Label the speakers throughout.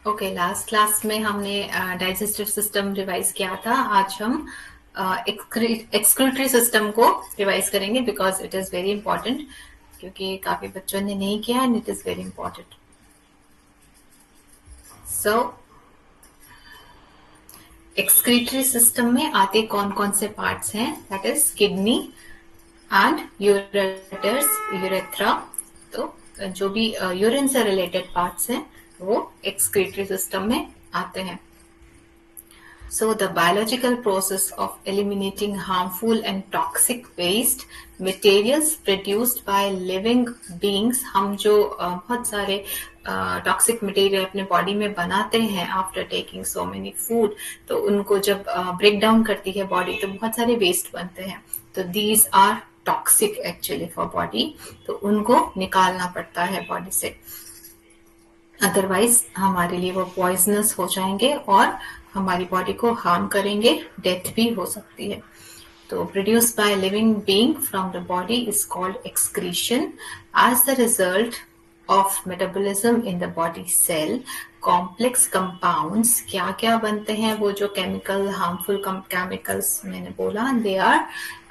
Speaker 1: Okay, last class में हमने digestive system revise किया था. आज हम एक्सक्रीटरी सिस्टम को रिवाइज करेंगे because it is very important, क्योंकि काफी बच्चों ने नहीं किया and it is very important. So excretory system में आते कौन कौन से पार्ट्स हैं? That is kidney and ureters, urethra. तो जो भी यूरिन से रिलेटेड पार्ट्स हैं वो एक्सक्रीटरी सिस्टम में आते हैं. So the biological process of eliminating harmful and toxic waste materials produced by living beings, हम जो बहुत सारे टॉक्सिक मटेरियल अपने बॉडी में बनाते हैं after taking so many food, तो उनको जब ब्रेक डाउन करती है बॉडी तो बहुत सारे वेस्ट बनते हैं. तो these are toxic actually for body, तो उनको निकालना पड़ता है बॉडी से, अदरवाइज हमारे लिए वो पॉइजनस हो जाएंगे और हमारी बॉडी को हार्म करेंगे, डेथ भी हो सकती है. तो produce by living being from the body is called excretion. As the result of metabolism in the body cell, complex compounds क्या क्या बनते हैं? वो जो केमिकल हार्मफुल केमिकल्स मैंने बोला, they are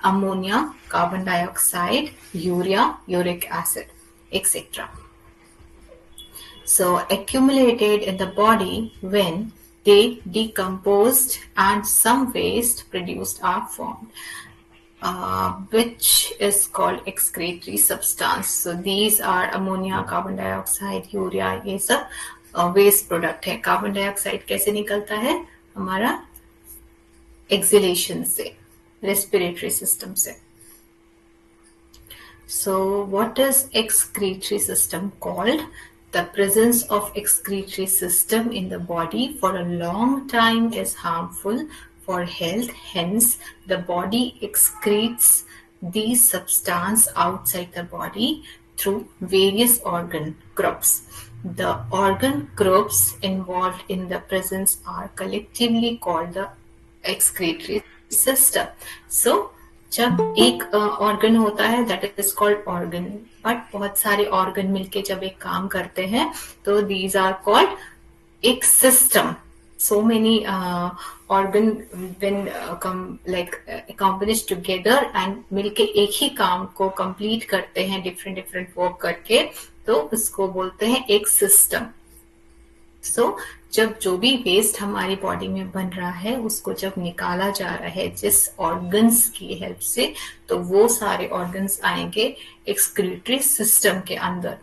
Speaker 1: ammonia, carbon dioxide, urea, uric acid etcetera. So accumulated in the body when they decomposed and some waste produced are formed, which is called excretory substance. So these are ammonia, carbon dioxide, urea, ये सब waste product है. Carbon dioxide कैसे निकलता है? हमारा exhalation से, respiratory system से. So what is excretory system called? The presence of excretory system in the body for a long time is harmful for health. Hence, the body excretes these substances outside the body through various organ groups. The organ groups involved in the presence are collectively called the excretory system. So, जब एक organ होता है that is called organ, but बहुत सारे organ मिलके जब एक काम करते हैं तो दीज आर कॉल्ड एक system. So many organ when like combined together and मिलके एक ही काम को कंप्लीट करते हैं डिफरेंट डिफरेंट वर्क करके, तो उसको बोलते हैं एक सिस्टम. सो जब जो भी वेस्ट हमारी बॉडी में बन रहा है उसको जब निकाला जा रहा है जिस ऑर्गन्स की हेल्प से, तो वो सारे ऑर्गन्स आएंगे एक्सक्रीटरी सिस्टम के अंदर.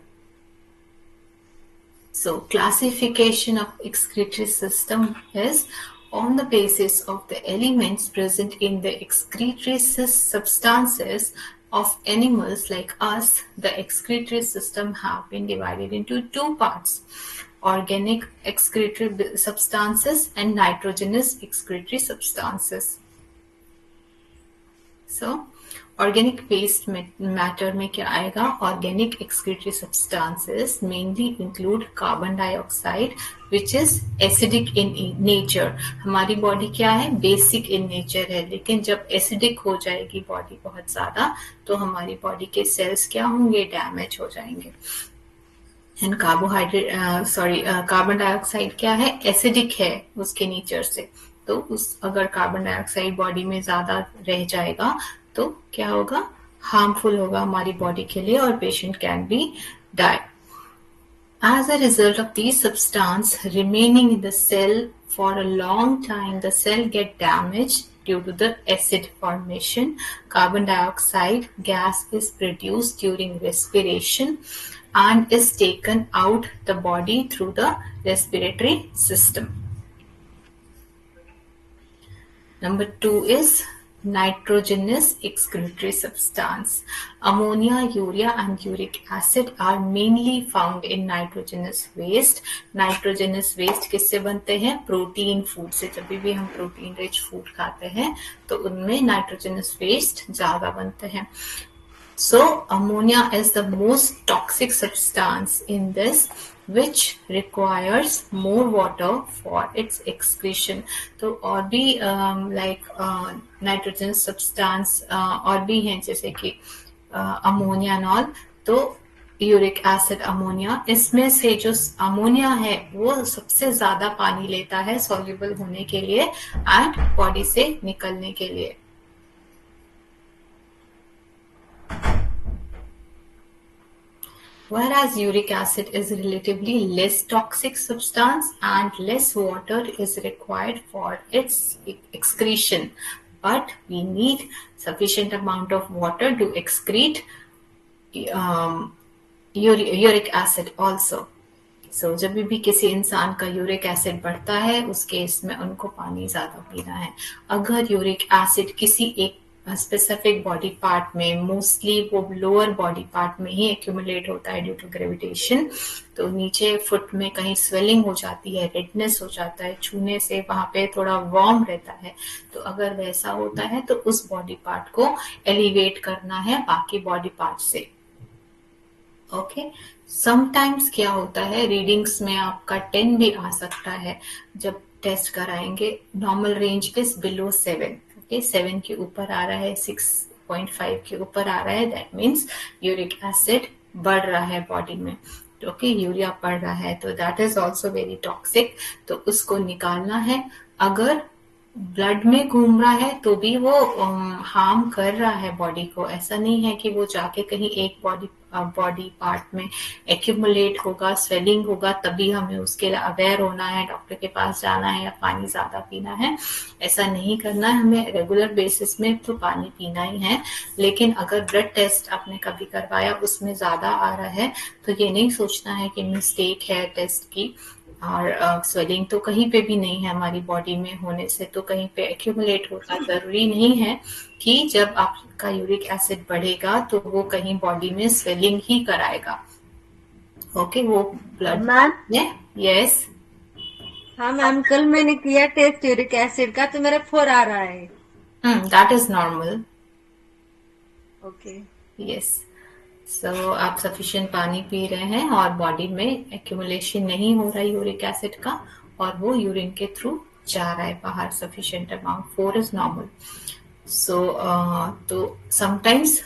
Speaker 1: सो classification of excretory system is on the basis of the elements present in the excretory substances of animals like us. The excretory system have been divided into two parts: organic excretory substances and nitrogenous excretory substances. So, organic waste matter में क्या आएगा? Organic excretory substances mainly include carbon dioxide, which is acidic in nature. हमारी body क्या है? Basic in nature है, लेकिन जब acidic हो जाएगी बॉडी बहुत ज्यादा तो हमारी बॉडी के सेल्स क्या होंगे? डैमेज हो जाएंगे. एंड कार्बन डाइऑक्साइड क्या है? एसिडिक है उसके नेचर से. तो अगर कार्बन डाइऑक्साइड बॉडी में ज्यादा रह जाएगा तो क्या होगा? हार्मफुल होगा हमारी बॉडी के लिए और patient can be die. As a result of these substances remaining in the cell for a long time, the cell get damaged due to the acid formation. Carbon dioxide gas is produced during respiration and is taken out the body through the respiratory system. Number 2 is nitrogenous excretory substance. Ammonia, urea and uric acid are mainly found in nitrogenous waste. Nitrogenous waste किससे बनते हैं? Protein food से. जब भी हम protein rich food खाते हैं तो उनमें नाइट्रोजनस वेस्ट ज्यादा बनते हैं. So ammonia is the most toxic substance in this, which requires more water for its excretion. तो और भी like nitrogen substance और भी हैं जैसे कि ammonia and all, तो यूरिक एसिड, अमोनिया, इसमें से जो अमोनिया है वो सबसे ज्यादा पानी लेता है सॉल्युबल होने के लिए एंड बॉडी से निकलने के लिए। Whereas uric acid is relatively less toxic substance and less water is required for its excretion, but we need sufficient amount of water to excrete uric acid also. So जब भी किसी इंसान का uric acid बढ़ता है उस case में उनको पानी ज्यादा पीना है। अगर यूरिक एसिड किसी एक स्पेसिफिक बॉडी पार्ट में, मोस्टली वो लोअर बॉडी पार्ट में ही एक्यूमुलेट होता है ड्यू टू ग्रेविटेशन, तो नीचे फुट में कहीं स्वेलिंग हो जाती है, रेडनेस हो जाता है, छूने से वहां पे थोड़ा वार्म रहता है, तो अगर वैसा होता है तो उस बॉडी पार्ट को एलिवेट करना है बाकी बॉडी पार्ट से। ओके, समटाइम्स क्या होता है, रीडिंग्स में आपका 10 भी आ सकता है जब टेस्ट कराएंगे। Normal range is below 7, okay, 7 के ऊपर आ रहा है, 6.5 के ऊपर आ रहा है, दैट मीन्स यूरिक एसिड बढ़ रहा है बॉडी में, ओके, यूरिया बढ़ रहा है, तो that is also very toxic, तो उसको निकालना है। अगर ब्लड में घूम रहा है तो भी वो हार्म कर रहा है बॉडी को, ऐसा नहीं है कि वो जाके कहीं एक बॉडी पार्ट में एक्यूमुलेट होगा, स्वेलिंग होगा, तभी हमें उसके लिए अवेयर होना है, डॉक्टर के पास जाना है या पानी ज्यादा पीना है, ऐसा नहीं करना है। हमें रेगुलर बेसिस में तो पानी पीना ही है, लेकिन अगर ब्लड टेस्ट आपने कभी करवाया उसमें ज्यादा आ रहा है तो ये नहीं सोचना है कि मिस्टेक है टेस्ट की, और स्वेलिंग तो कहीं पे भी नहीं है हमारी बॉडी में होने से तो कहीं पे एक्यूमुलेट होता, जरूरी नहीं है कि जब आपका यूरिक एसिड बढ़ेगा तो वो कहीं बॉडी में स्वेलिंग ही कराएगा। ओके, वो ब्लड में। यस,
Speaker 2: हाँ मैम, कल मैंने किया टेस्ट यूरिक एसिड का तो मेरा 4 आ रहा है।
Speaker 1: That is normal.
Speaker 2: Okay,
Speaker 1: yes, so आप सफिशिएंट पानी पी रहे हैं और बॉडी में एक्यूमुलेशन नहीं हो रहा है यूरिक एसिड का, और वो यूरिन के थ्रू जा रहा है बाहर सफिशिएंट अमाउंट, 4 इज नॉर्मल। सो तो समटाइम्स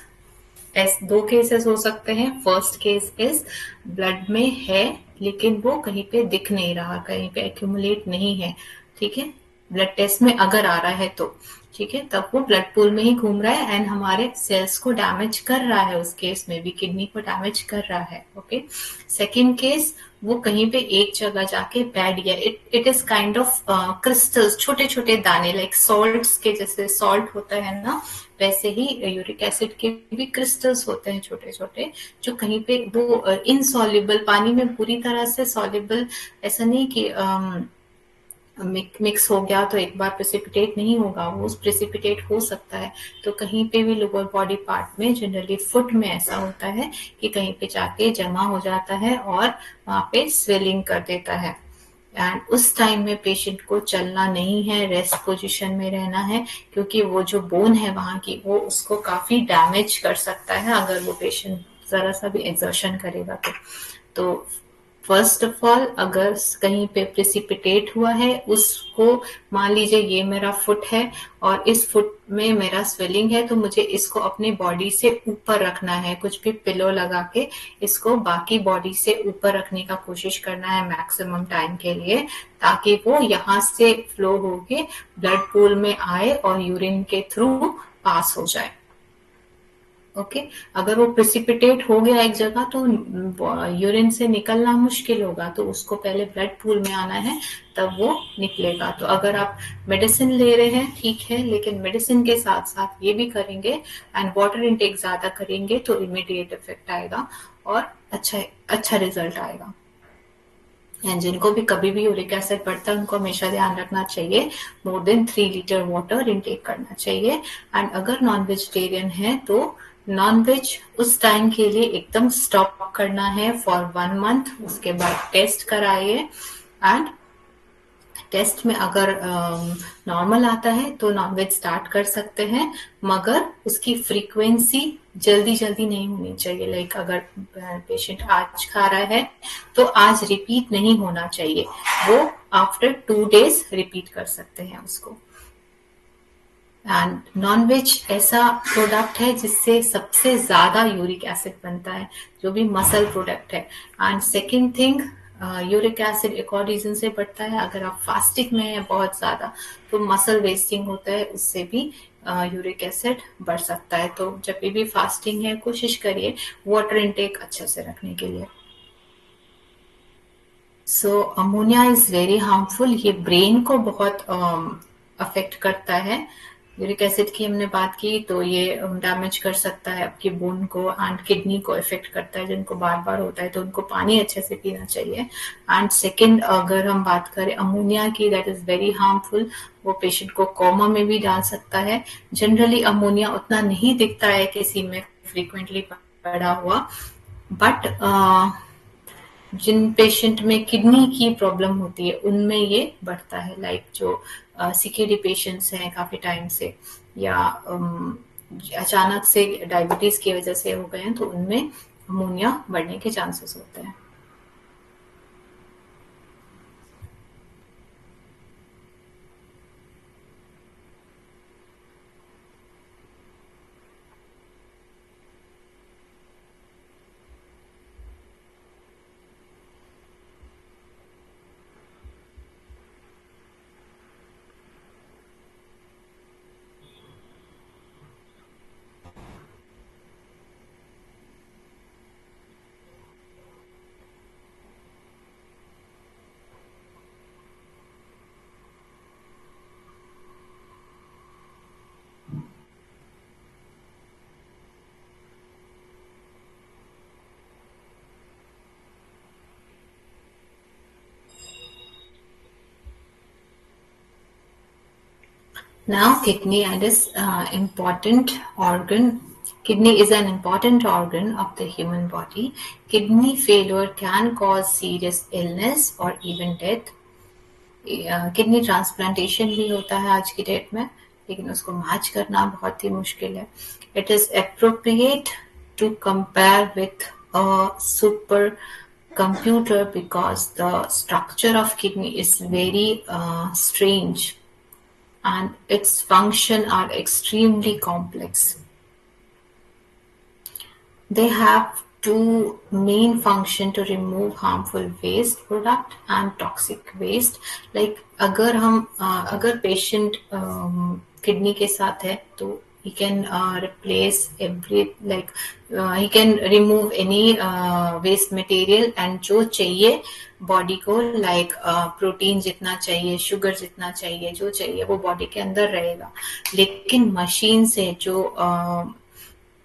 Speaker 1: दो केसेस हो सकते हैं। फर्स्ट केस इज ब्लड में है लेकिन वो कहीं पे दिख नहीं रहा, कहीं पे एक्यूमुलेट नहीं है, ठीक है, ब्लड टेस्ट में अगर आ रहा है तो ठीक है, तब वो ब्लड पूल में ही घूम रहा है एंड हमारे सेल्स को डैमेज कर रहा है, उस केस में भी किडनी को डैमेज कर रहा है। ओके, सेकेंड केस वो कहीं पे एक जगह जाके बैठ गया, it is kind of crystals, छोटे छोटे दाने, लाइक सॉल्ट्स के जैसे सॉल्ट होता है ना, वैसे ही यूरिक एसिड के भी क्रिस्टल्स होते हैं छोटे छोटे, जो कहीं पे वो इनसॉल्युबल, पानी में पूरी तरह से सॉल्युबल, ऐसा नहीं कि मिक्स हो गया तो एक बार प्रेसिपिटेट नहीं होगा, वो प्रेसिपिटेट हो सकता है, तो कहीं पे भी लोअर बॉडी पार्ट में, जनरली फुट में ऐसा होता है कि कहीं पे जाके जमा हो जाता है और वहां पे स्वेलिंग कर देता है, एंड उस टाइम में पेशेंट को चलना नहीं है, रेस्ट पोजीशन में रहना है, क्योंकि वो जो बोन है वहां की वो उसको काफी डैमेज कर सकता है अगर वो पेशेंट जरा सा भी एक्सर्शन करेगा तो फर्स्ट ऑफ ऑल अगर कहीं पे प्रेसिपिटेट हुआ है उसको, मान लीजिए ये मेरा फुट है और इस फुट में मेरा स्वेलिंग है, तो मुझे इसको अपनी बॉडी से ऊपर रखना है, कुछ भी पिलो लगा के इसको बाकी बॉडी से ऊपर रखने का कोशिश करना है मैक्सिमम टाइम के लिए, ताकि वो यहाँ से फ्लो होके ब्लड पूल में आए और यूरिन के थ्रू पास हो जाए। ओके, अगर वो प्रेसिपिटेट हो गया एक जगह तो यूरिन से निकलना मुश्किल होगा, तो उसको पहले ब्लड पूल में आना है तब वो निकलेगा। तो अगर आप मेडिसिन ले रहे हैं ठीक है, लेकिन मेडिसिन के साथ साथ ये भी करेंगे एंड वाटर इनटेक ज्यादा करेंगे तो इमीडिएट इफेक्ट आएगा और अच्छा रिजल्ट आएगा। एंड जिनको भी कभी भी यूरिक एसिड बढ़ता है उनको हमेशा ध्यान रखना चाहिए more than 3 litre water intake करना चाहिए। एंड अगर नॉन वेजिटेरियन है तो नॉन वेज उस टाइम के लिए एकदम स्टॉप करना है फॉर 1 मंथ, उसके बाद टेस्ट कराइए एंड टेस्ट में अगर नॉर्मल आता है तो नॉनवेज स्टार्ट कर सकते हैं, मगर उसकी फ्रीक्वेंसी जल्दी जल्दी नहीं होनी चाहिए, लाइक अगर पेशेंट आज खा रहा है तो आज रिपीट नहीं होना चाहिए, वो आफ्टर 2 days रिपीट कर सकते हैं उसको। एंड नॉनवेज ऐसा प्रोडक्ट है जिससे सबसे ज्यादा यूरिक एसिड बनता है, जो भी मसल प्रोडक्ट है। And second thing, uric acid एक और रीजन से बढ़ता है, अगर आप फास्टिंग में है बहुत ज्यादा तो मसल वेस्टिंग होता है, उससे भी यूरिक एसिड बढ़ सकता है। तो जब भी फास्टिंग है कोशिश करिए वाटर इनटेक अच्छे से रखने के लिए। सो अमोनिया इज वेरी हार्मफुल, ये ब्रेन को बहुत अफेक्ट करता है। यूरिक एसिड की हमने बात की तो ये डैमेज कर सकता है आपकी बोन को एंड किडनी को इफेक्ट करता है। जिनको बार बार होता है तो उनको पानी अच्छे से पीना चाहिए। एंड सेकंड, अगर हम बात करें अमोनिया की, दैट इज वेरी हार्मफुल, वो पेशेंट को कोमा में भी डाल सकता है। जनरली अमोनिया उतना नहीं दिखता है किसी में फ्रीक्वेंटली पड़ा हुआ, बट जिन पेशेंट में किडनी की प्रॉब्लम होती है उनमें ये बढ़ता है, लाइक जो सीकेडी पेशेंट्स हैं काफी टाइम से, या अचानक से डायबिटीज की वजह से हो गए हैं, तो उनमें अमोनिया बढ़ने के चांसेस होते हैं। Now, kidney is important organ. Kidney is an important organ of the human body. Kidney failure can cause serious illness or even death. Kidney transplantation भी होता है आज की डेट में, लेकिन उसको मैच करना बहुत ही मुश्किल है। It is appropriate to compare with a super computer because the structure of kidney is very strange and its function are extremely complex. They have two main function to remove harmful waste product and toxic waste. Like अगर patient kidney के साथ है तो he can replace every, like he can remove any waste material, and जो चाहिए body को, like protein जितना चाहिए, शुगर जितना चाहिए, जो चाहिए वो बॉडी के अंदर रहेगा। लेकिन मशीन से जो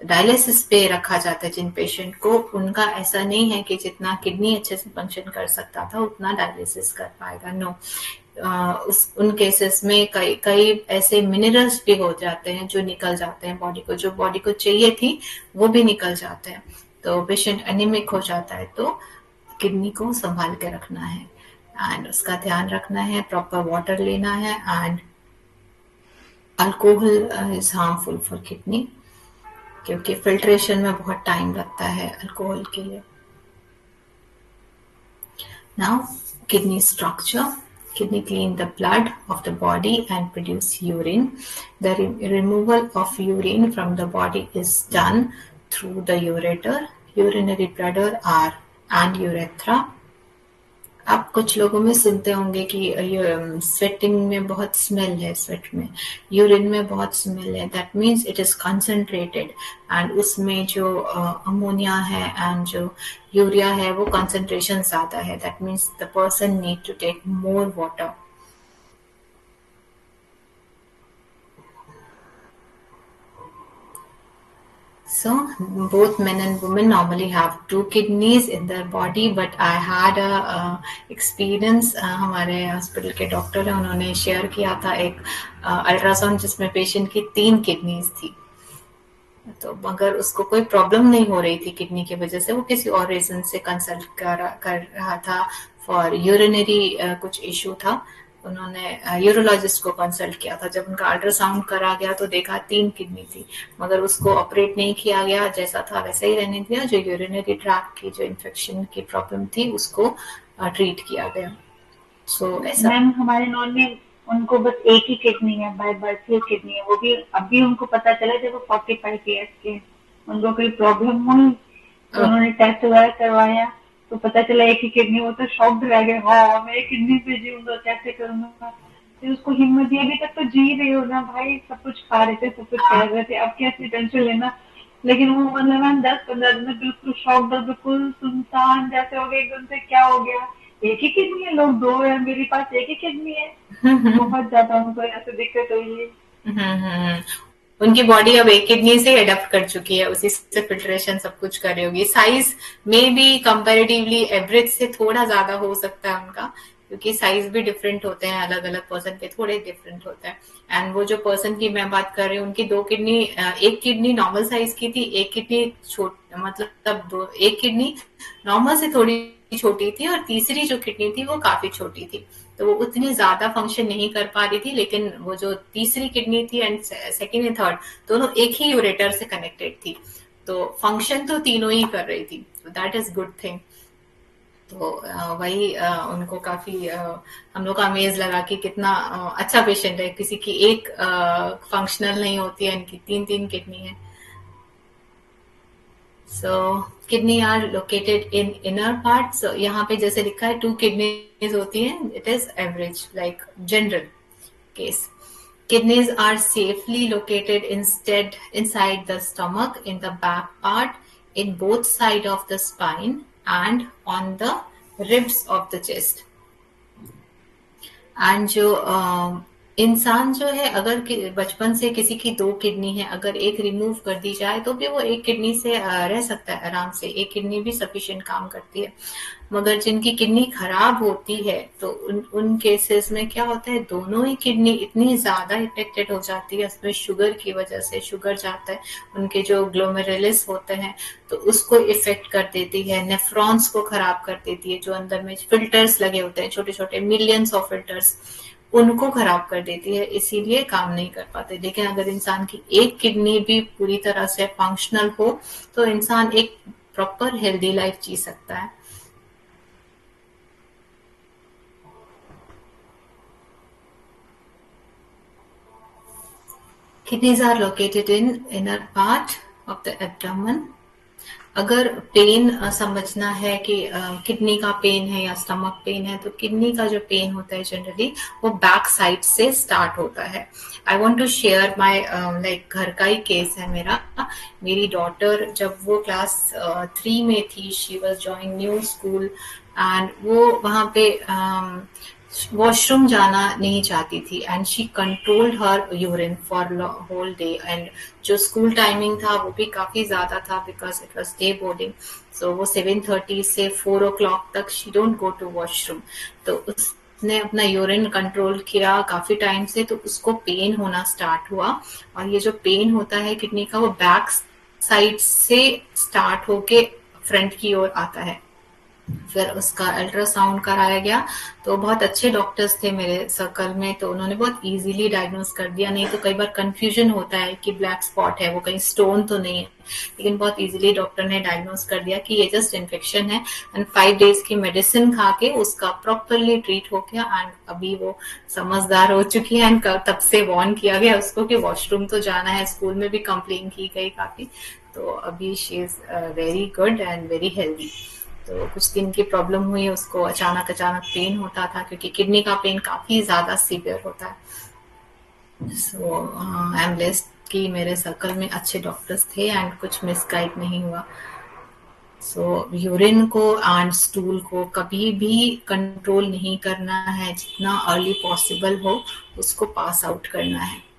Speaker 1: डायलिसिस पे रखा जाता है जिन पेशेंट को, उनका ऐसा नहीं है कि जितना किडनी अच्छे से फंक्शन कर सकता था उतना डायलिसिस कर पाएगा। नो, उन केसेस में कई ऐसे मिनरल्स भी हो जाते हैं जो निकल जाते हैं बॉडी को, जो बॉडी को चाहिए थी वो भी निकल जाते हैं, तो पेशेंट एनीमिक हो जाता है। तो किडनी को संभाल के रखना है एंड उसका ध्यान रखना है, प्रॉपर वाटर लेना है। And alcohol is harmful for kidney, क्योंकि फिल्ट्रेशन में बहुत टाइम लगता है अल्कोहल के लिए। Now, kidney structure. Kidney clean the blood of the body and produce urine. The removal of urine from the body is done through the ureter, urinary bladder, and urethra. आप कुछ लोगों में सुनते होंगे कि स्वेटिंग में बहुत स्मेल है, स्वेट में, यूरिन में बहुत स्मेल है, that means it is concentrated and उसमें जो अमोनिया है एंड जो यूरिया है वो कंसंट्रेशन ज्यादा है, that means the person need to take more water. So both men and women normally have two kidneys in their body, but I had a experience, हमारे hospital के doctor हैं, उन्होंने share किया था एक अल्ट्रासाउंड जिसमें पेशेंट की 3 kidneys थी। तो मगर उसको कोई प्रॉब्लम नहीं हो रही थी किडनी की वजह से, वो किसी और रीजन से कंसल्ट कर रहा था फॉर यूरिनरी कुछ इशू था। उन्होंने यूरोलॉजिस्ट को कंसल्ट किया था। जब उनका अल्ट्रासाउंड करा गया तो देखा 3 किडनी थी, मगर उसको ऑपरेट नहीं किया गया, जैसा था वैसे ही रहने दिया। जो यूरिनरी ट्रैक्ट की जो इन्फेक्शन की प्रॉब्लम थी उसको ट्रीट किया गया। सो ऐसा
Speaker 2: मैम हमारे नॉन में
Speaker 3: उनको बस एक ही किडनी है, बाय बर्थ ही किडनी है, वो भी अभी उनको पता चला जब वो 45 ईयर्स के हैं। उनको कोई प्रॉब्लम हुई तो उन्होंने टेस्ट वगैरह करवाया तो पता चला एक ही किडनी। वो तो शॉक्ड रह गए, हाँ मैं एक किडनी पे जीऊंगा, कैसे करूंगा। फिर उसको हिम्मत दी, अभी तक तो जी रहे हो ना भाई, सब कुछ खा रहे थे, सब कुछ कर रहे थे, अब कैसी टेंशन लेना। लेकिन वो मतलब मैम 10-15 दिन में बिल्कुल शॉक्ड और बिल्कुल सुनसान जैसे हो गए, एकदम से क्या हो गया, एक ही किडनी है, लोग दो है, मेरे पास एक ही किडनी है। बहुत ज्यादा उनको ऐसे दिक्कत हुई है।
Speaker 1: उनकी बॉडी अब एक किडनी से अडेप्ट कर चुकी है, उसी से फिल्ट्रेशन सब कुछ कर रही होगी। साइज में भी कंपैरेटिवली एवरेज से थोड़ा ज्यादा हो सकता है उनका, क्योंकि साइज भी डिफरेंट होते हैं, अलग अलग पर्सन के थोड़े डिफरेंट होते हैं। एंड वो जो पर्सन की मैं बात कर रही हूँ, उनकी दो किडनी, एक किडनी नॉर्मल साइज की थी, एक किडनी छोट मतलब दो, एक किडनी नॉर्मल से थोड़ी छोटी थी और तीसरी जो किडनी थी वो काफी छोटी थी, तो वो उतनी ज्यादा फंक्शन नहीं कर पा रही थी। लेकिन वो जो तीसरी किडनी थी एंड सेकेंड एंड थर्ड दोनों एक ही यूरेटर से कनेक्टेड थी, तो फंक्शन तो तीनों ही कर रही थी, दैट इज गुड थिंग। तो वही उनको काफी हम लोग का अमेज लगा कि कितना अच्छा पेशेंट है, किसी की एक फंक्शनल नहीं होती है, इनकी तीन तीन किडनी है। So kidney are located in inner part, so यहाँ पे जैसे लिखा है 2 किडनीज होती हैं, it is average like general case. Kidneys are safely located instead inside the stomach, in the back part, in both sides of the spine, and on the ribs of the chest. And जो इंसान जो है, अगर बचपन से किसी की 2 kidney है, अगर एक रिमूव कर दी जाए तो भी वो एक किडनी से रह सकता है आराम से, एक किडनी भी सफिशिएंट काम करती है। मगर जिनकी किडनी खराब होती है तो उन केसेस में क्या होता है, दोनों ही किडनी इतनी ज्यादा इफेक्टेड हो जाती है, उसमें शुगर की वजह से, शुगर जाता है, उनके जो ग्लोमेरुलस होते हैं तो उसको इफेक्ट कर देती है, नेफ्रॉन्स को खराब कर देती है, जो अंदर में फिल्टर्स लगे होते हैं, छोटे छोटे मिलियंस ऑफ फिल्टर्स, उनको खराब कर देती है, इसीलिए काम नहीं कर पाते। लेकिन अगर इंसान की एक किडनी भी पूरी तरह से फंक्शनल हो तो इंसान एक प्रॉपर हेल्दी लाइफ जी सकता है। Kidneys are located in inner part of the abdomen. अगर पेन समझना है कि किडनी का पेन है या स्टमक पेन है, तो किडनी का जो पेन होता है जनरली वो बैक साइड से स्टार्ट होता है। I want to share my like घर का ही केस है मेरा। मेरी डॉटर जब वो क्लास 3 में थी, she was joining new school, and वो वहाँ पे वॉशरूम जाना नहीं चाहती थी, and she controlled her urine for whole day. And जो स्कूल टाइमिंग था वो भी काफी ज्यादा था, because it was day boarding, so वो 7:30 से 4 o'clock तक she don't go to washroom. तो उसने अपना यूरिन कंट्रोल किया काफी टाइम से, तो उसको पेन होना स्टार्ट हुआ, और ये जो पेन होता है किडनी का, वो बैक साइड से स्टार्ट होके फ्रंट की ओर आता है। फिर उसका अल्ट्रासाउंड कराया गया, तो बहुत अच्छे डॉक्टर्स थे मेरे सर्कल में, तो उन्होंने बहुत इजीली डायग्नोज कर दिया। नहीं तो कई बार कंफ्यूजन होता है कि ब्लैक स्पॉट है, वो कहीं स्टोन तो नहीं है, लेकिन बहुत इजीली डॉक्टर ने डायग्नोज कर दिया कि ये जस्ट इन्फेक्शन है, एंड 5 days की मेडिसिन खा के उसका प्रॉपरली ट्रीट हो गया, एंड अभी वो समझदार हो चुकी है, एंड तब से वार्न किया गया उसको कि वॉशरूम तो जाना है। स्कूल में भी कंप्लेन की गई काफी, तो अभी she is very good and very healthy. तो कुछ दिन की प्रॉब्लम हुई, उसको अचानक अचानक पेन होता था, क्योंकि किडनी का पेन काफी ज्यादा सीवियर होता है। सो आई एम ब्लेस्ड कि मेरे सर्कल में अच्छे डॉक्टर्स थे एंड कुछ मिसगाइड नहीं हुआ। सो यूरिन को एंड स्टूल को कभी भी कंट्रोल नहीं करना है, जितना अर्ली पॉसिबल हो उसको पास आउट करना है।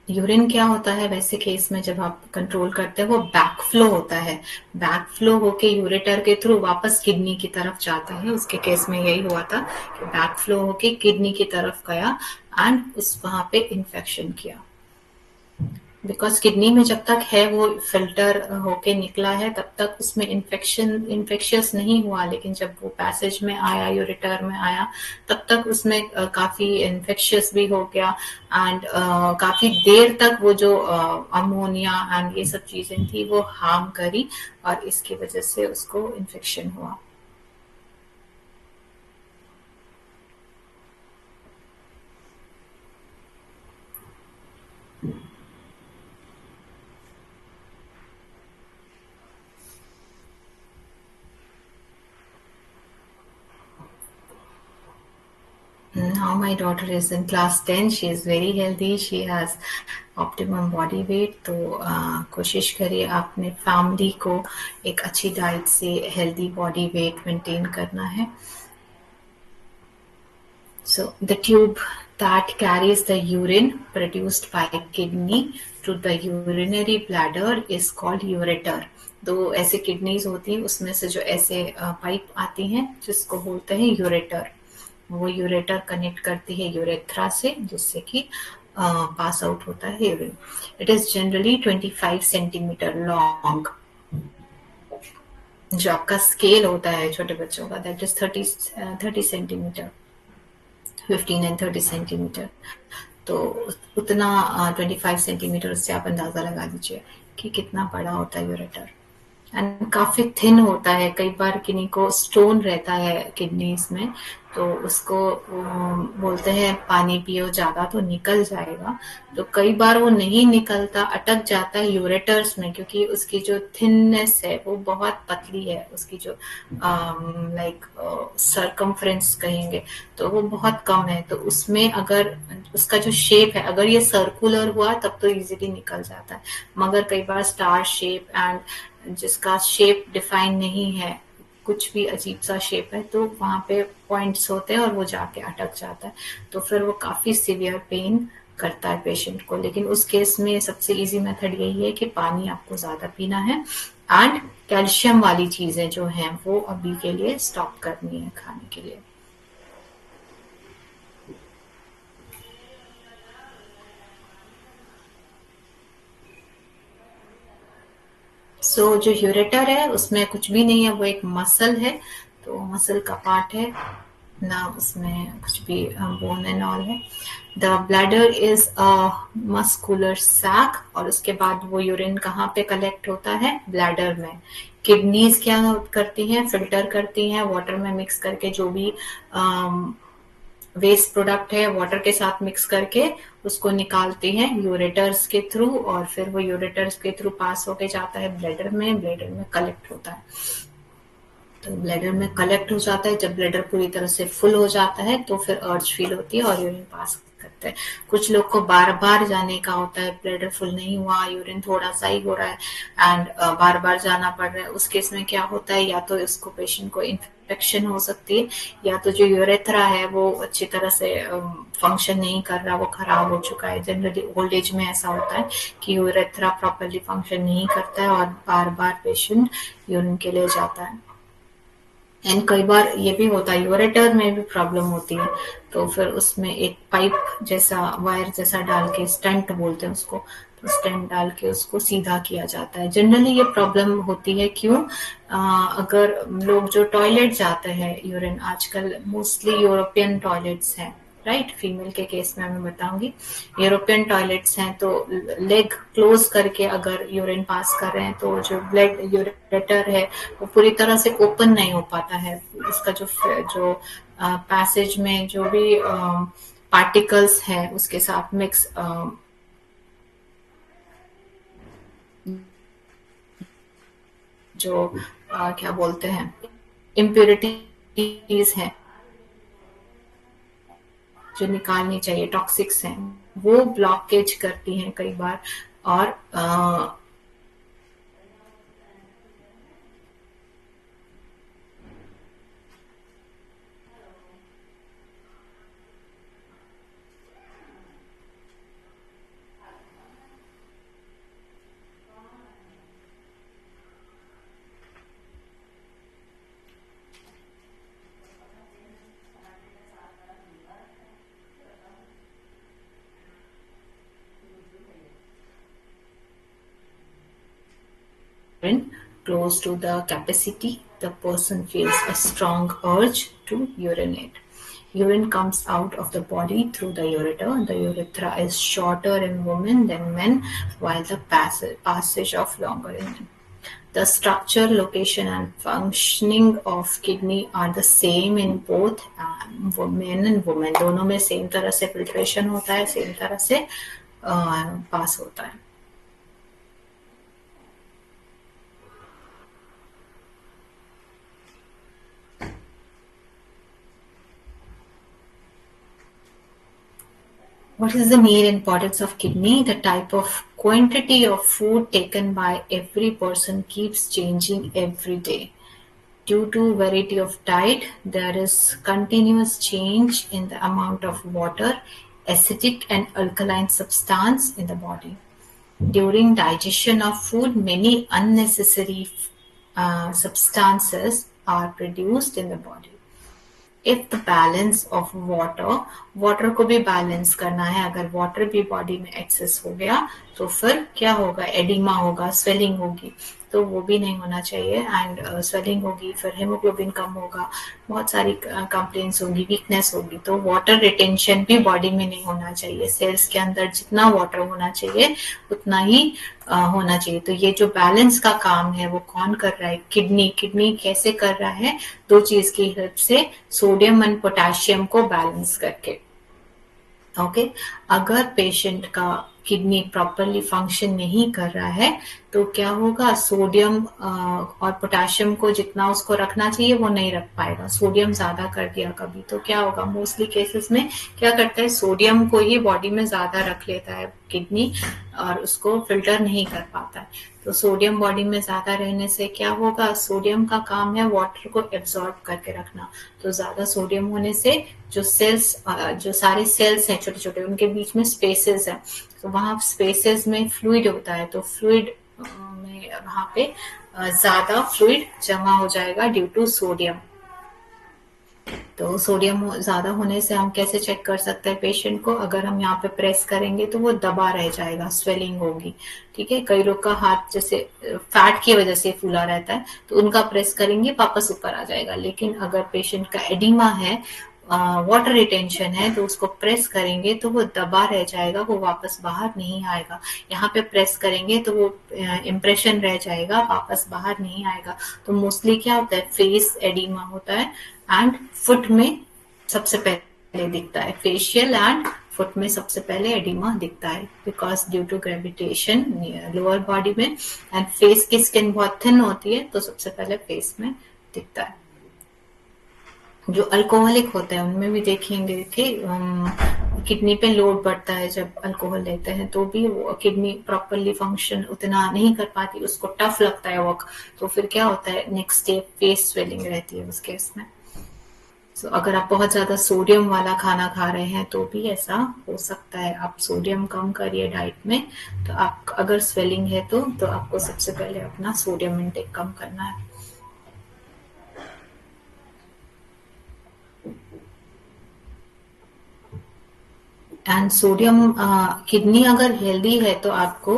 Speaker 1: यूरिन क्या होता है वैसे केस में, जब आप कंट्रोल करते हैं, वो बैक फ्लो होता है, बैक फ्लो होके यूरेटर के थ्रू वापस किडनी की तरफ जाता है। उसके केस में यही हुआ था कि बैक फ्लो होके किडनी की तरफ गया एंड उस वहां पे इन्फेक्शन किया। बिकॉज किडनी में जब तक है वो फिल्टर होके निकला है, तब तक उसमें इन्फेक्शियस नहीं हुआ, लेकिन जब वो पैसेज में आया, यूरेटर में आया, तब तक उसमें काफी इन्फेक्शियस भी हो गया, एंड काफी देर तक वो जो अमोनिया एंड ये सब चीजें थी वो हार्म करी, और इसकी वजह से उसको इन्फेक्शन हुआ। Now my daughter is in class 10. She is very healthy. She has optimum body weight. तो कोशिश करिए आपने फैमिली को एक अच्छी डाइट से हेल्दी बॉडी वेट मेंटेन करना है. So the tube that carries the urine produced by kidney to the urinary bladder is called ureter. दो ऐसे किडनीज होती हैं, उसमें से जो ऐसे पाइप आती हैं जिसको बोलते हैं यूरेटर. वो यूरेटर कनेक्ट करती है यूरेथ्रा से, जिससे कि पास आउट होता है urine. It is generally 25 centimetre long. जो आपका स्केल होता है छोटे बच्चों का, that is 30 centimetre, 15 and 30 centimetre. तो उतना 25 सेंटीमीटर से आप अंदाजा लगा लीजिए कि कितना बड़ा होता है यूरेटर. एंड काफी थिन होता है. कई बार किन्हीं को स्टोन रहता है किडनीज में, तो उसको बोलते हैं पानी पियो ज्यादा तो निकल जाएगा. तो कई बार वो नहीं निकलता, अटक जाता है यूरेटर्स में, क्योंकि उसकी जो थिननेस है वो बहुत पतली है. उसकी जो लाइक सरकमफ्रेंस कहेंगे तो वो बहुत कम है. तो उसमें अगर उसका जो शेप है, अगर ये सर्कुलर हुआ तब तो इजीली निकल जाता है. मगर कई बार स्टार शेप एंड जिसका शेप डिफाइन नहीं है, कुछ भी अजीब सा शेप है, तो वहां पे पॉइंट्स होते हैं और वो जाके अटक जाता है. तो फिर वो काफी सीवियर पेन करता है पेशेंट को. लेकिन उस केस में सबसे इजी मेथड यही है कि पानी आपको ज्यादा पीना है एंड कैल्शियम वाली चीजें जो हैं वो अभी के लिए स्टॉप करनी है खाने के लिए. सो जो यूरेटर है उसमें कुछ भी नहीं है, वो एक मसल है. तो मसल का पार्ट है ना, उसमें कुछ भी बोन एंड ऑल है. The bladder is a muscular sac. और उसके बाद वो यूरिन कहाँ पे कलेक्ट होता है? ब्लैडर में. किडनीज क्या करती हैं? फिल्टर करती हैं वाटर में मिक्स करके, जो भी वेस्ट प्रोडक्ट है वाटर के साथ मिक्स करके उसको निकालती हैं यूरेटर्स के थ्रू. और फिर वो यूरेटर्स के थ्रू पास होके जाता है ब्लैडर में. ब्लैडर में कलेक्ट होता है. तो ब्लैडर में कलेक्ट हो जाता है. जब ब्लैडर पूरी तरह से फुल हो जाता है तो फिर अर्ज फील होती है और यूरिन पास करते हैं. कुछ लोग को बार बार जाने का होता है, ब्लैडर फुल नहीं हुआ, यूरिन थोड़ा सा ही हो रहा है एंड बार बार जाना पड़ रहा है. उस केस में क्या होता है, या तो इसको पेशेंट को इन्फेक्शन हो सकती है, या तो जो यूरेथ्रा है वो अच्छी तरह से फंक्शन नहीं कर रहा, वो खराब हो चुका है. जनरली ओल्ड एज में ऐसा होता है कि यूरेथ्रा प्रॉपरली फंक्शन नहीं करता है और बार बार पेशेंट यूरिन के लिए जाता है. एंड कई बार ये भी होता है यूरेटर में भी प्रॉब्लम होती है, तो फिर उसमें एक पाइप जैसा वायर जैसा डाल के, स्टेंट बोलते हैं उसको, तो स्टेंट डाल के उसको सीधा किया जाता है. जनरली ये प्रॉब्लम होती है क्यों? अगर लोग जो टॉयलेट जाते हैं यूरिन, आजकल मोस्टली यूरोपियन टॉयलेट्स हैं, राइट. फीमेल के केस में मैं बताऊंगी. यूरोपियन टॉयलेट्स हैं, तो लेग क्लोज करके अगर यूरिन पास कर रहे हैं तो जो ब्लड यूरेटर है वो पूरी तरह से ओपन नहीं हो पाता है. इसका जो पैसेज में जो भी पार्टिकल्स है उसके साथ मिक्स, जो क्या बोलते हैं, इम्प्योरिटीज हैं जो निकालनी चाहिए, टॉक्सिक्स हैं, वो ब्लॉकेज करती हैं कई बार. और close to the capacity, the person feels a strong urge to urinate. Urine comes out of the body through the ureter. The urethra is shorter in women than men, while the passage of longer in men. The structure, location, and functioning of kidney are the same in both men and women. दोनों में same तरह से filtration होता है, same तरह से पास होता है. What is the main importance of kidney? The type of quantity of food taken by every person keeps changing every day. Due to variety of diet, there is continuous change in the amount of water, acidic and alkaline substance in the body. During digestion of food, many unnecessary substances are produced in the body. If the balance of water को भी balance करना है, अगर water भी body में access हो गया तो फिर क्या होगा, एडिमा होगा, स्वेलिंग होगी, तो वो भी नहीं होना चाहिए. एंड स्वेलिंग होगी, फिर हेमोग्लोबिन कम होगा, बहुत सारी कंप्लेंट्स होगी, वीकनेस होगी. तो वाटर रिटेंशन भी बॉडी में नहीं होना चाहिए. सेल्स के अंदर जितना वाटर होना चाहिए उतना ही होना चाहिए. तो ये जो बैलेंस का काम है वो कौन कर रहा है? किडनी कैसे कर रहा है? दो चीज की हेल्प से, सोडियम एंड पोटेशियम को बैलेंस करके. ओके, अगर पेशेंट का किडनी प्रॉपरली फंक्शन नहीं कर रहा है तो क्या होगा, सोडियम और पोटेशियम को जितना उसको रखना चाहिए वो नहीं रख पाएगा. सोडियम ज्यादा कर दिया कभी तो क्या होगा, मोस्टली केसेस में क्या करता है, सोडियम को ही बॉडी में ज्यादा रख लेता है किडनी और उसको फिल्टर नहीं कर पाता है. तो सोडियम बॉडी में ज्यादा रहने से क्या होगा, सोडियम का काम है वाटर को एब्जॉर्ब करके रखना. तो ज्यादा सोडियम होने से जो सारे सेल्स हैं छोटे छोटे, उनके बीच में स्पेसेस है, तो वहां स्पेसेस में फ्लूइड होता है, तो फ्लूइड में वहां पे ज्यादा फ्लूइड जमा हो जाएगा ड्यू टू सोडियम. तो सोडियम ज्यादा होने से हम कैसे चेक कर सकते हैं पेशेंट को? अगर हम यहाँ पे प्रेस करेंगे तो वो दबा रह जाएगा, स्वेलिंग होगी. ठीक है, कई लोग का हाथ जैसे फैट की वजह से फूला रहता है तो उनका प्रेस करेंगे वापस ऊपर आ जाएगा. लेकिन अगर पेशेंट का एडिमा है, वाटर रिटेंशन है, तो उसको प्रेस करेंगे तो वो दबा रह जाएगा, वो वापस बाहर नहीं आएगा. यहाँ पे प्रेस करेंगे तो वो इम्प्रेशन रह जाएगा, वापस बाहर नहीं आएगा. तो मोस्टली क्या होता है, फेस एडिमा होता है एंड फुट में सबसे पहले दिखता है. फेशियल एंड फुट में सबसे पहले एडिमा दिखता है, because due to gravitation lower body में, एंड फेस की स्किन बहुत थिन होती है तो सबसे पहले फेस में दिखता है. जो अल्कोहलिक होते हैं उनमें भी देखेंगे कि किडनी पे लोड बढ़ता है जब अल्कोहल लेते हैं, तो भी वो किडनी प्रॉपरली फंक्शन उतना नहीं कर पाती, उसको टफ लगता है वर्क. तो फिर क्या होता है, नेक्स्ट डे फेस स्वेलिंग रहती है उस केस में. So, अगर आप बहुत ज्यादा सोडियम वाला खाना खा रहे हैं तो भी ऐसा हो सकता है. आप सोडियम कम करिए डाइट में. तो आप अगर स्वेलिंग है तो आपको सबसे पहले अपना सोडियम इंटेक कम करना है. एंड सोडियम, किडनी अगर हेल्दी है तो आपको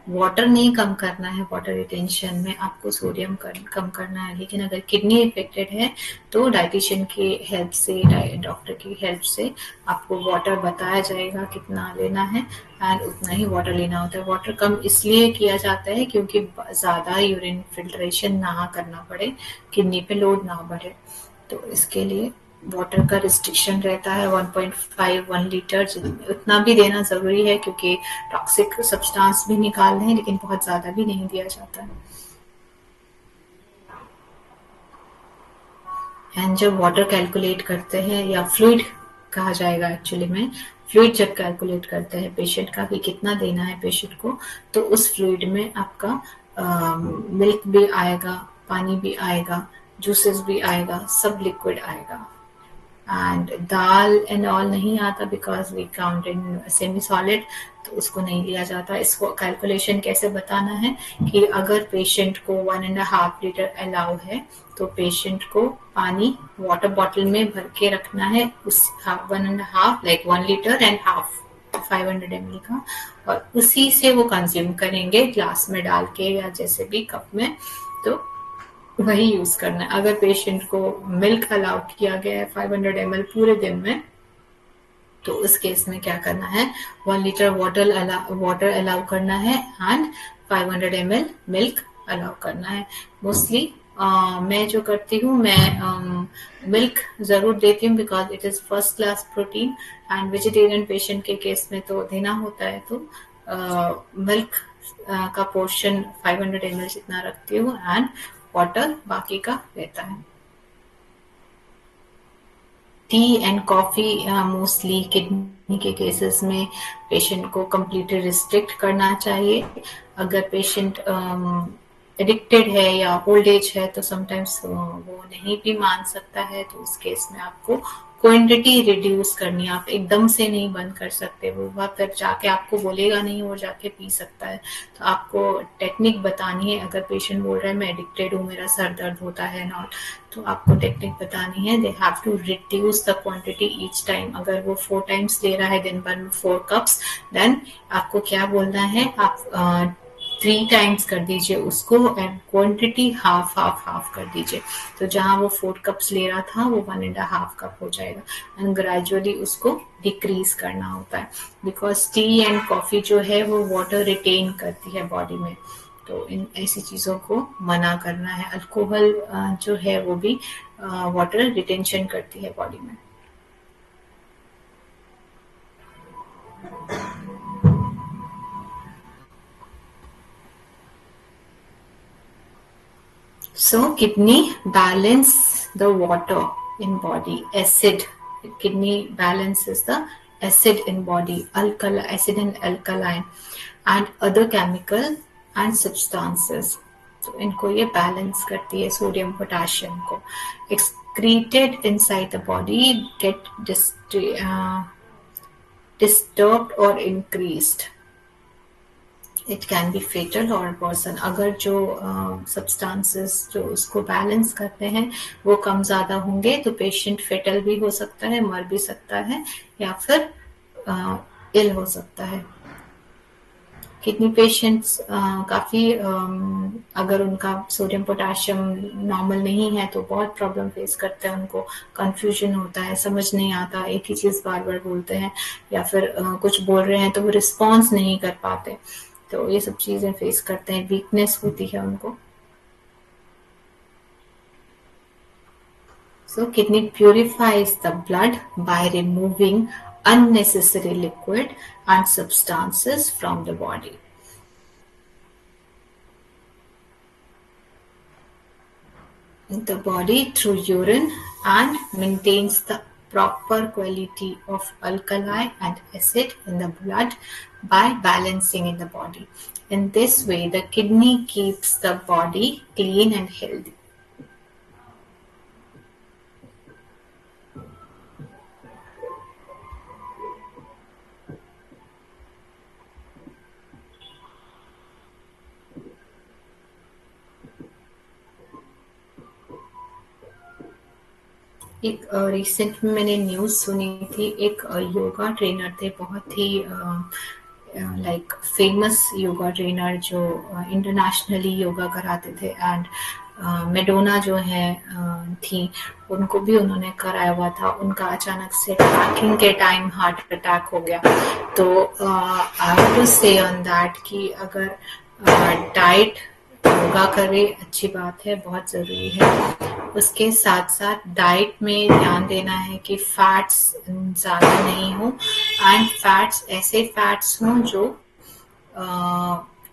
Speaker 1: वाटर नहीं कम करना है, वाटर रिटेंशन में आपको सोडियम कम करना है. लेकिन अगर किडनी इफेक्टेड है तो डाइटिशियन की हेल्प से, डॉक्टर की हेल्प से आपको वाटर बताया जाएगा कितना लेना है एंड उतना ही वाटर लेना होता है. वाटर कम इसलिए किया जाता है क्योंकि ज्यादा यूरिन फिल्ट्रेशन ना करना पड़े, किडनी पे लोड ना बढ़े. तो इसके लिए वाटर का रिस्ट्रिक्शन रहता है. 1.5 लीटर उतना भी देना जरूरी है क्योंकि टॉक्सिक सब्सटेंस भी निकाल रहे हैं, लेकिन बहुत ज्यादा भी नहीं दिया जाता है. एंड जब वाटर कैलकुलेट करते हैं, या फ्लूइड कहा जाएगा एक्चुअली में, फ्लूइड जब कैलकुलेट करते हैं पेशेंट का कि कितना देना है पेशेंट को, तो उस फ्लूइड में आपका मिल्क भी आएगा, पानी भी आएगा, जूसेस भी आएगा, सब लिक्विड आएगा. एंड दाल एंड ऑल नहीं आता because we count in semi solid, तो उसको नहीं लिया जाता. इसको कैलकुलेशन कैसे बताना है कि अगर पेशेंट को 1.5 लीटर अलाउ है तो पेशेंट को पानी वाटर बॉटल में भर के रखना है, उस 1.5 like 1 litre and half 500 ml का, और उसी से वो कंज्यूम करेंगे ग्लास में डाल के या जैसे भी कप में, तो वही यूज करना है. अगर पेशेंट को मिल्क अलाउ किया गया है 500 ml पूरे दिन में, तो उस केस में क्या करना है, 1 लीटर वाटर अलाउ करना है एंड 500 ml मिल्क अलाउ करना है. मोस्टली मैं जो करती हूँ, मैं मिल्क जरूर देती हूँ because it is first class protein, and vegetarian patient के केस में तो देना होता है, तो मिल्क का पोर्शन 500 ml जितना रखती हूँ एंड वाटर बाकी का रहता है. T and coffee mostly kidney के केसेस में पेशेंट को कम्प्लीटली रिस्ट्रिक्ट करना चाहिए. अगर पेशेंट एडिक्टेड है या ओल्ड एज है तो समटाइम्स वो नहीं भी मान सकता है, तो उस केस में आपको क्वांटिटी रिड्यूस करनी है. आप एकदम से नहीं बंद कर सकते, वो वहाँ पर जाके आपको बोलेगा नहीं, वो जाके पी सकता है. तो आपको टेक्निक बतानी है. अगर पेशेंट बोल रहा है मैं एडिक्टेड हूँ, मेरा सर दर्द होता है नॉट, तो आपको टेक्निक बतानी है. They have to reduce the quantity each time. अगर वो 4 टाइम्स ले रहा है दिन भर में 4 कप्स, देन आपको क्या बोलना है, आप 3 टाइम्स कर दीजिए उसको and quantity half half half कर दीजिए. तो जहां वो 4 कप्स ले रहा था वो 1.5 कप हो जाएगा. एंड ग्रेजुअली उसको डिक्रीज करना होता है, बिकॉज टी एंड कॉफी जो है वो वाटर रिटेन करती है बॉडी में. तो इन ऐसी चीज़ों को मना करना है. अल्कोहल जो है वो भी वाटर रिटेंशन करती है बॉडी में. So kidney balance the water in body, acid. Kidney balances the acid in body, acid and alkaline, and other chemical and substances. तो इनको ये बैलेंस करती है, सोडियम पोटेशियम को. Excreted inside the body get disturbed or increased. It can be fatal और worsen. अगर जो substances जो उसको बैलेंस करते हैं वो कम ज़्यादा होंगे तो पेशेंट फेटल भी हो सकता है, मर भी सकता है, या फिर इल हो सकता है. किडनी पेशेंट्स काफ़ी अगर उनका सोडियम पोटेशियम नॉर्मल नहीं है तो बहुत प्रॉब्लम फेस करते हैं. उनको कंफ्यूजन होता है, समझ नहीं आता, एक ही चीज़ बार बार बोलते हैं, या फिर कुछ बोल रहे हैं तो वो रिस्पॉन्स नहीं कर पाते. तो ये सब चीज़ें फेस करते हैं, वीकनेस होती है उनको. So kidney purifies the blood by removing unnecessary liquid and substances from the body. The body through urine and maintains the proper quality of alkali and acid in the blood by balancing in the body. In this way, the kidney keeps the body clean and healthy. एक recent में मैंने news सुनी थी. एक yoga trainer थे, बहुत ही like famous yoga trainer जो internationally yoga कराते थे. एंड मेडोना जो है थी, उनको भी उन्होंने कराया हुआ था. उनका अचानक से ट्रैकिंग के टाइम हार्ट अटैक हो गया. तो आई वांट टू से ऑन दैट कि अगर डाइट योगा करे अच्छी बात है, बहुत ज़रूरी है. उसके साथ साथ डाइट में ध्यान देना है कि फैट्स ज़्यादा नहीं हो, एंड फैट्स ऐसे फैट्स हों जो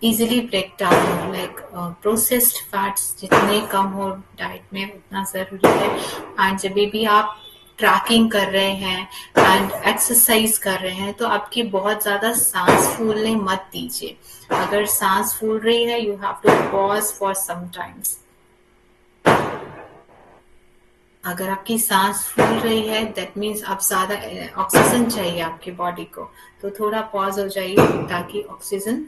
Speaker 1: इजीली ब्रेक डाउन हो. लाइक प्रोसेस्ड फैट्स जितने कम हो डाइट में उतना ज़रूरी है. एंड जब भी आप ट्रैकिंग कर रहे हैं एंड एक्सरसाइज कर रहे हैं तो आपकी बहुत ज़्यादा सांस फूलने मत दीजिए. अगर सांस फूल रही है you have to pause for some times. अगर आपकी सांस फूल रही है दैट मीन्स आप ज़्यादा ऑक्सीजन चाहिए आपकी बॉडी को, तो थोड़ा पॉज हो जाइए ताकि ऑक्सीजन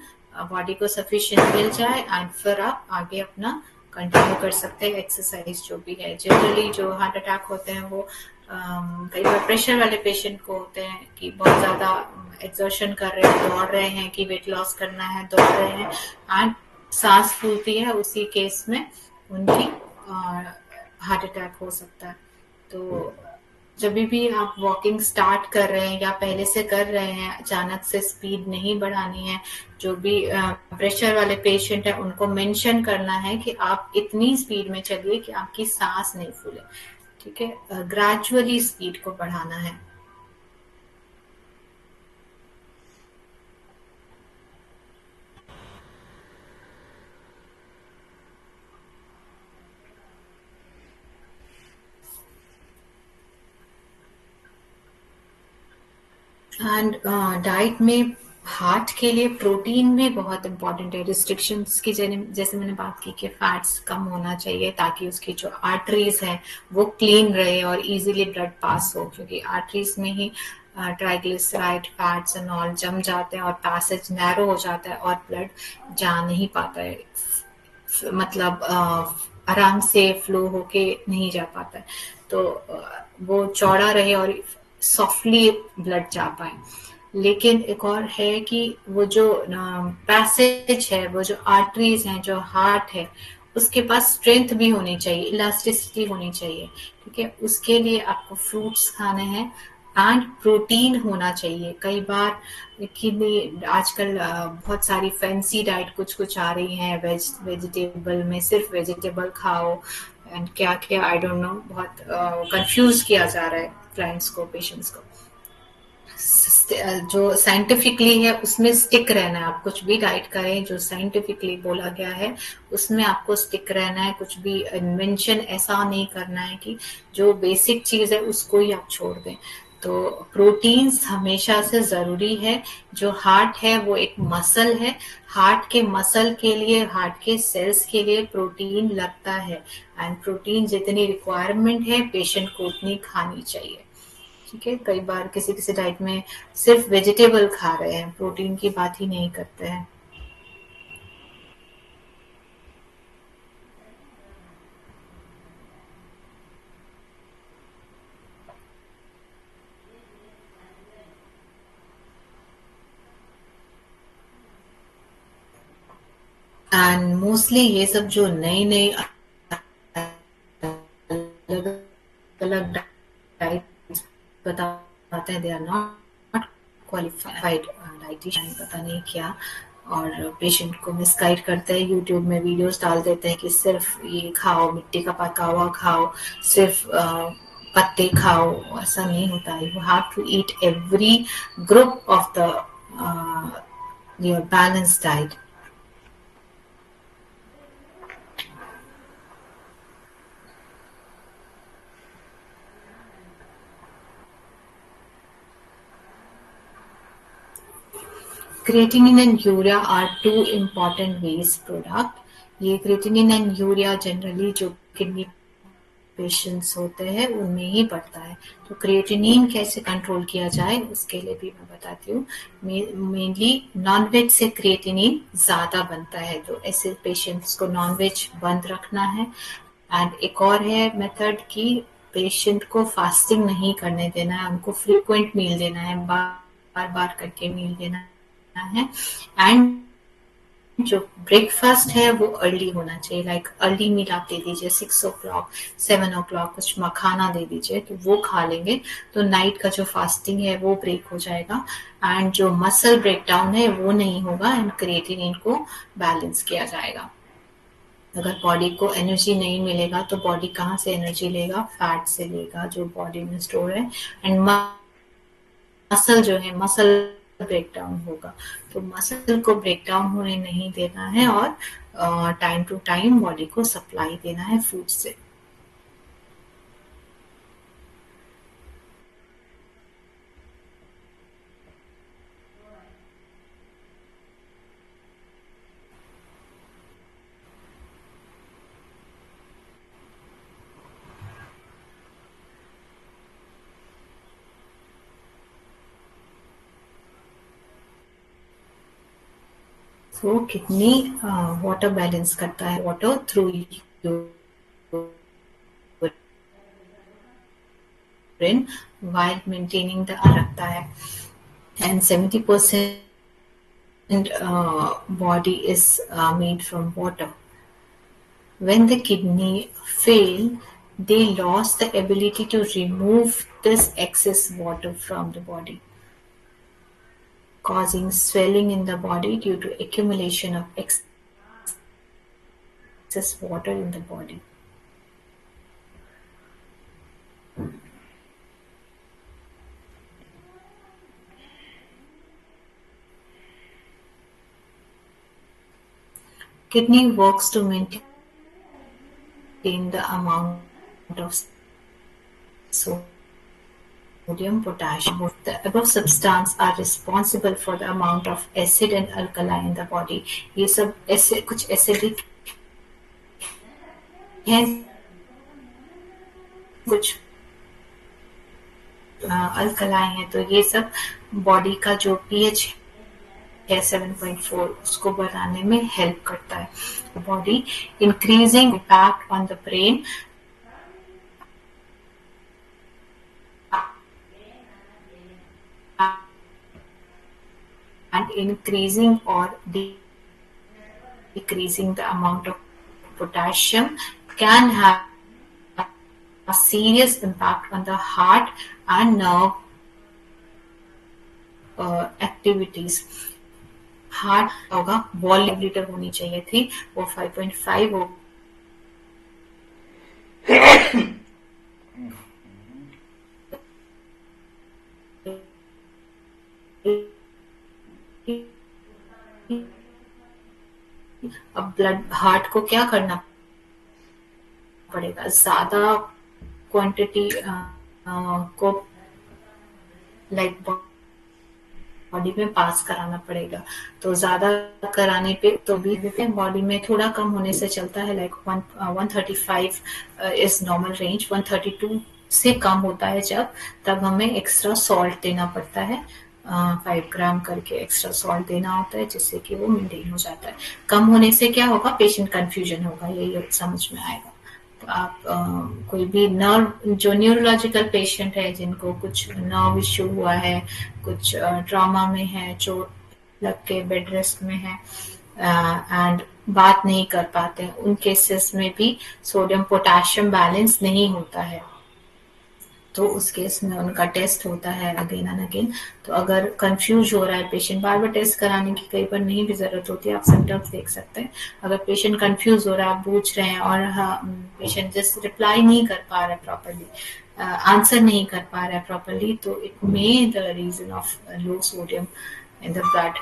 Speaker 1: बॉडी को सफिशिएंट मिल जाए एंड फिर आप आगे अपना कंटिन्यू कर सकते हैं एक्सरसाइज जो भी है. जनरली जो हार्ट अटैक होते हैं वो कई बार प्रेशर वाले पेशेंट को होते हैं कि बहुत ज़्यादा एक्सर्शन कर रहे हैं, दौड़ रहे हैं कि वेट लॉस करना है, दौड़ रहे हैं एंड सांस फूलती है, उसी केस में उनकी हार्ट अटैक हो सकता है. तो जब भी आप वॉकिंग स्टार्ट कर रहे हैं या पहले से कर रहे हैं, अचानक से स्पीड नहीं बढ़ानी है. जो भी प्रेशर वाले पेशेंट है उनको मेंशन करना है कि आप इतनी स्पीड में चलिए कि आपकी सांस नहीं फूले. ठीक है, ग्रेजुअली स्पीड को बढ़ाना है. एंड डाइट में हार्ट के लिए प्रोटीन भी बहुत इंपॉर्टेंट है। रिस्ट्रिक्शंस की जैसे मैंने बात की कि फैट्स कम होना चाहिए ताकि उसकी जो आर्टरीज है वो क्लीन रहे और इजीली ब्लड पास हो, क्योंकि आर्टरीज में ही ट्राइग्लिसराइड फैट्स एंड ऑल जम जाते हैं और पैसेज नैरो हो जाता है और ब्लड जा नहीं पाता है, मतलब आराम से फ्लो होके नहीं जा पाता है। तो वो चौड़ा रहे और सॉफ्टली ब्लड जा पाए। लेकिन एक और है कि वो जो पैसेज है, वो जो आर्टरीज हैं, जो हार्ट है, उसके पास स्ट्रेंथ भी होनी चाहिए, इलास्टिसिटी होनी चाहिए। ठीक है, उसके लिए आपको फ्रूट्स खाने हैं एंड प्रोटीन होना चाहिए। कई बार कि आजकल बहुत सारी फैंसी डाइट कुछ कुछ आ रही हैं, वेजिटेबल में सिर्फ वेजिटेबल खाओ एंड क्या क्या आई डोंट नो, बहुत कंफ्यूज किया जा रहा है क्लाइंट्स को, पेशेंट्स को। जो साइंटिफिकली है उसमें स्टिक रहना है। आप कुछ भी डाइट करें जो साइंटिफिकली बोला गया है उसमें आपको स्टिक रहना है। कुछ भी इन्वेंशन ऐसा नहीं करना है कि जो बेसिक चीज है उसको ही आप छोड़ दें। तो प्रोटीन्स हमेशा से जरूरी है। जो हार्ट है वो एक मसल है, हार्ट के मसल के लिए, हार्ट के सेल्स के लिए प्रोटीन लगता है एंड प्रोटीन जितनी रिक्वायरमेंट है पेशेंट को उतनी खानी चाहिए। ठीक है, कई बार किसी किसी डाइट में सिर्फ वेजिटेबल खा रहे हैं, प्रोटीन की बात ही नहीं करते हैं। एंड मोस्टली ये सब जो नई नई अलग अलग डाइट बताते हैं, they are not qualified dietitian, पता नहीं क्या, और पेशेंट को मिसगाइड करते हैं। यूट्यूब में वीडियोस डाल देते हैं कि सिर्फ ये खाओ, मिट्टी का पका हुआ खाओ, सिर्फ पत्ते खाओ। ऐसा नहीं होता है। You have to eat every group of the your balance diet. Creatinine and urea are two important waste product. ये क्रिएटिनिन एंड यूरिया जनरली जो किडनी पेशेंट्स होते हैं उनमें ही बढ़ता है। तो क्रिएटिनिन कैसे कंट्रोल किया जाए उसके लिए भी मैं बताती हूँ। मेनली नॉनवेज से क्रिएटिनिन ज्यादा बनता है, तो ऐसे पेशेंट्स को नॉनवेज बंद रखना है। एंड एक और है मेथड कि पेशेंट को फास्टिंग नहीं करने देना है, उनको फ्रीक्वेंट मील देना है, बार बार करके मील देना है। एंड जो ब्रेकफास्ट है वो अर्ली होना चाहिए, लाइक अर्ली मील आप दे दीजिए 6 o'clock 7 o'clock, कुछ मखाना दे दीजिए तो वो खा लेंगे, तो नाइट का जो फास्टिंग है वो ब्रेक हो जाएगा एंड जो मसल ब्रेकडाउन है वो नहीं होगा एंड क्रिएटिनिन को बैलेंस किया जाएगा। अगर बॉडी को एनर्जी नहीं मिलेगा तो बॉडी कहाँ से एनर्जी लेगा? फैट से लेगा जो बॉडी में स्टोर है। एंड मसल जो है, मसल ब्रेकडाउन होगा, तो मसल को ब्रेकडाउन होने नहीं देना है और टाइम टू टाइम बॉडी को सप्लाई देना है फूड से। तो किडनी वाटर बैलेंस करता है, water through urine while maintaining the रखता है। and 70% body is made from water. When the kidney fail, they lost the ability to remove this excess water from the body, causing swelling in the body due to accumulation of excess water in the body. Kidney works to maintain the amount of sodium sodium, potassium. The above substance are responsible for the amount of acid and alkali in the body. ये सब ऐसे कुछ acidic है, कुछ alkali है, तो ये सब बॉडी का जो pH है 7.4 उसको बढ़ाने में हेल्प करता है. Body increasing impact on the brain and increasing or decreasing the amount of potassium can have a serious impact on the heart and nerve activities. Heart होगा, वॉल्यूम लीटर होनी चाहिए थी, वो 5.5 हो अब ब्लड हार्ट को क्या करना पड़ेगा, ज्यादा क्वांटिटी को लाइक बॉडी में पास कराना पड़ेगा. तो ज्यादा कराने पे तो भी बॉडी में थोड़ा कम होने से चलता है, लाइक 135 इज नॉर्मल रेंज. 132 से कम होता है जब, तब हमें एक्स्ट्रा सॉल्ट देना पड़ता है. 5 ग्राम करके एक्स्ट्रा सॉल्ट देना होता है जिससे कि वो मेंटेन हो जाता है. कम होने से क्या होगा, पेशेंट कंफ्यूजन होगा, ये समझ में आएगा. तो आप कोई भी नर्व, जो न्यूरोलॉजिकल पेशेंट है जिनको कुछ नर्व इश्यू हुआ है, कुछ ट्रॉमा में है, चोट लग के बेड रेस्ट में है एंड बात नहीं कर पाते हैं, उन केसेस में भी सोडियम पोटेशियम बैलेंस नहीं होता है. तो उस केस में उनका टेस्ट होता है अगेन एंड अगेन. तो अगर कंफ्यूज हो रहा है पेशेंट, बार बार टेस्ट कराने की कई बार नहीं भी जरूरत होती है, आप सिम्टम्स देख सकते हैं. अगर पेशेंट कंफ्यूज हो रहा है, आप पूछ रहे हैं और पेशेंट जस्ट रिप्लाई नहीं कर पा रहा है प्रॉपरली, आंसर नहीं कर पा रहा है प्रॉपरली, तो it may the reason of low sodium in the blood.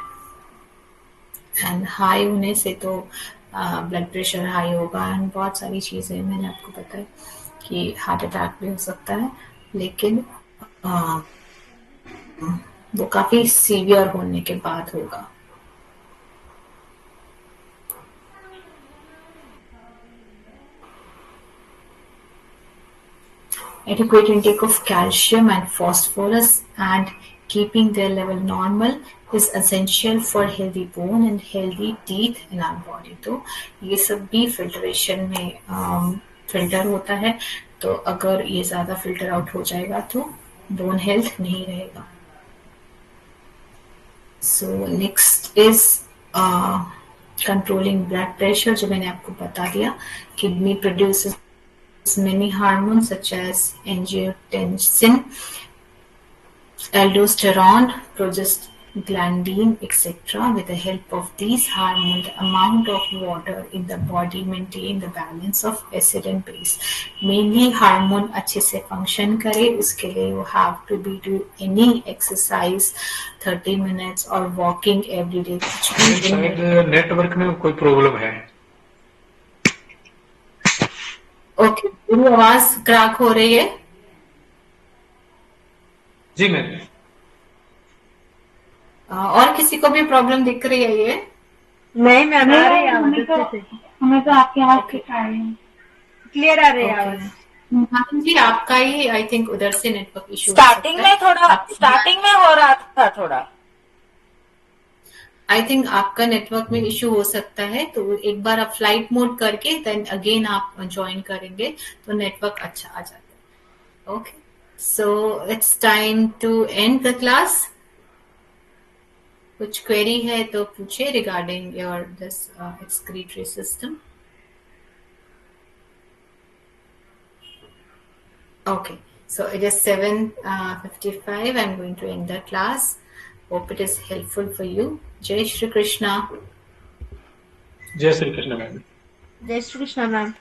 Speaker 1: And high होने से तो ब्लड प्रेशर हाई होगा एंड बहुत सारी चीजें मैंने आपको बताई कि हार्ट अटैक भी हो सकता है, लेकिन वो काफी सीवियर होने के बाद होगा. Adequate intake of calcium and phosphorus and keeping their level normal is essential for healthy bone and healthy teeth in our body. तो ये सब भी फिल्ट्रेशन में फिल्टर होता है. तो अगर ये ज्यादा फिल्टर आउट हो जाएगा तो बोन हेल्थ नहीं रहेगा. So next is controlling blood pressure, जो मैंने आपको बता दिया. Kidney produces many hormones such as angiotensin, aldosterone, prostaglandin, etc. With the help of these hormones, the amount of water in the body maintain the balance of acid and base. Mainly hormone अच्छे से function करे, उसके लिए you have to be do any exercise 30 minutes or walking every day.
Speaker 4: शायद network में कोई problem है.
Speaker 1: Okay, मेरी आवाज क्रैक हो रही है?
Speaker 4: जी मैम.
Speaker 1: और किसी को भी प्रॉब्लम दिख रही है ये?
Speaker 2: नहीं मैम, आ रही है आवाज अच्छे से,
Speaker 3: हमें तो आपकी आवाज ठीक आ रही है,
Speaker 2: क्लियर आ रही है आवाज.
Speaker 1: जी आपका ही आई थिंक उधर से नेटवर्क इशू
Speaker 5: स्टार्टिंग में हो रहा था थोड़ा.
Speaker 1: आई थिंक आपका नेटवर्क में इशू हो सकता है. तो एक बार आप फ्लाइट मोड करके देन अगेन आप ज्वाइन करेंगे तो नेटवर्क अच्छा आ जाता है. Okay, so it's time to end the class. कुछ क्वेरी है तो पूछे regarding your this excretory system. Okay, so it is 7:55. I'm going to end the class. Hope it is helpful for you. Jai Shri Krishna.
Speaker 4: जय Shri Krishna ma'am.
Speaker 2: जय Shri Krishna ma'am.